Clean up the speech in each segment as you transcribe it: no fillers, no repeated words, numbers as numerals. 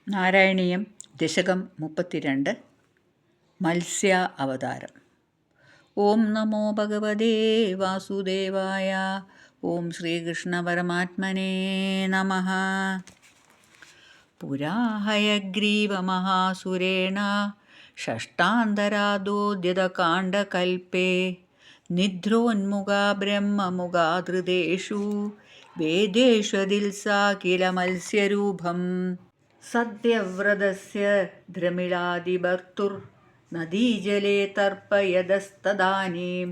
നാരായണീയം ദശകം 32 മത്സ്യ അവതാരം. ഓം നമോ ഭഗവതേ വാസുദേവായ. ഓം ശ്രീകൃഷ്ണ പരമാത്മനേ നമഃ. പുരാ ഹയഗ്രീവമഹാസുരേണ ഷഷ്ടാന്തരാദോദ്യതകാണ്ഡകൽപേ നിദ്രോന്മുഖാ ബ്രഹ്മമുഖാധൃതേഷു വേദേഷ്വദിൽസാ കില മത്സ്യരൂപം. സത്യവ്രതസ്യ ദ്രമിളാദിഭർത്തുർനദീജലേ തർപ്പയതസ്തദാനീം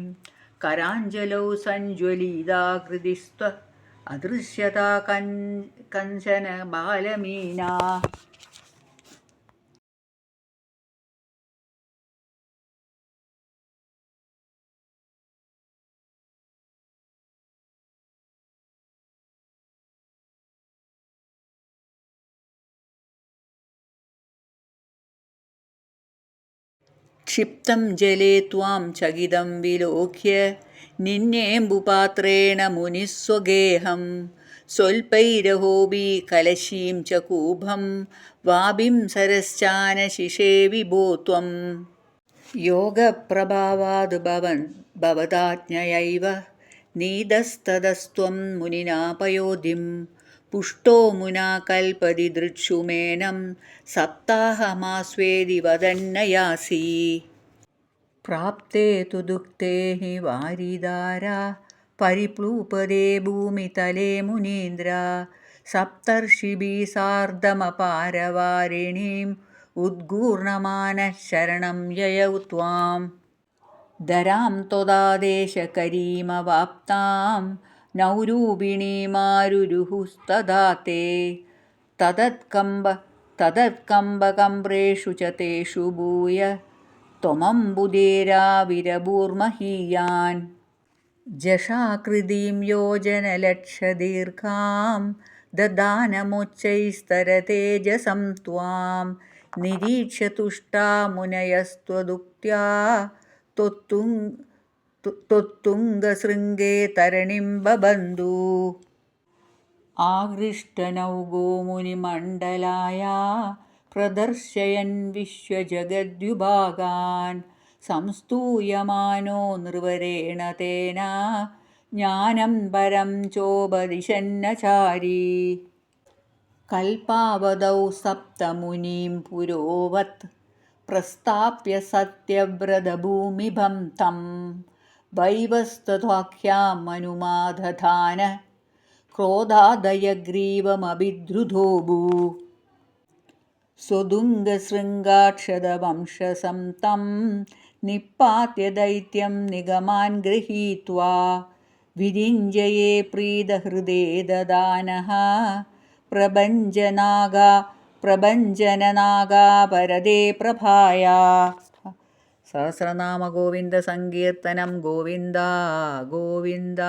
കരാഞ്ജലൗ സഞ്ജ്വലിതാകൃതിസ്ത്വ അദൃശ്യതാ കഞ്ചന ബാലമീനാ. ക്ഷിപ്തം ജലേ ത്വാം ചകിതം വിലോക്യ നിന്നേംബുപാത്രേണ മുനിസ്വഗേഹം സ്വൽപൈരഹോബി കലശീം ച കൂപം വാപിം സരശ്ചാനശിഷേ വിഭോ ത്വം. യോഗപ്രഭാവാത് ഭവതാജ്ഞയൈവ നീതസ്തതസ്ത്വം മുനിനാ പയോധിം പുഷ്ടോ മുനാ കൽപ്പതി ദൃക്ഷുമേനം സപ്താഹമാസ്വേദി വദന്നയാസി. പ്രാപ്തേ തു ദുഃഖേ ഹി വാരിധാരാ പരിപ്ലൂപദേ ഭൂമിതലേ മുനീന്ദ്ര സപ്തർഷിഭിः സാർദ്ധമപാരവാരിണീം ഉദ്ഗൂർണമാനഃ ശരണം യയൗ ത്വാം. ധരാം ത്വദാദേശകരീമവാപ്താം നൗരൂപിണീമാരുരുഹുസ്തദാ തേ തദത്കമ്പകമ്പ്രേഷു ച തേഷു ഭൂയ ത്വമംബുധേരാവിരഭൂർമഹീയാൻ. ജഷാകൃതിം യോജനലക്ഷദീർഘാം ദദാനമുച്ചൈസ്തരതേജസം ത്വാം നിരീക്ഷ്യ തുഷ്ടാ മുനയസ്ത്വദുക്ത്യാ ത്വത്തുംഗശൃംഗേ തരണിം ബബന്ധു. ആകൃഷ്ടനൗകോ മുനിമണ്ഡലായ പ്രദർശയൻ വിശ്വജഗദ്വിഭാഗാൻ സംസ്തൂയമാനോ നൃവരേണ തേന ജ്ഞാനം പരം ചോപദിശന്നചാരി. കൽപാവധൗ സപ്തമുനീം പുരോവത് പ്രസ്ഥാപ്യ സത്യവ്രതഭൂമിഭം തം വൈവസ്വത്വാഖ്യാമനുമാദധാന ക്രോധാദയഗ്രീവമഭിദ്രുതോഭൂ. സ്വതുംഗശൃംഗാക്ഷതവംശസം തം നിപ്പാത്യ ദൈത്യം നിഗമാൻ ഗൃഹീത്വാ വിരിഞ്ജയേ പ്രീതഹൃദേ ദദാനഃ പ്രഭഞ്ജനനാഗാപരദേ പ്രഭായാ. സഹസ്രനാമ ഗോവിന്ദ സങ്കീർത്തനം ഗോവിന്ദ ഗോവിന്ദ.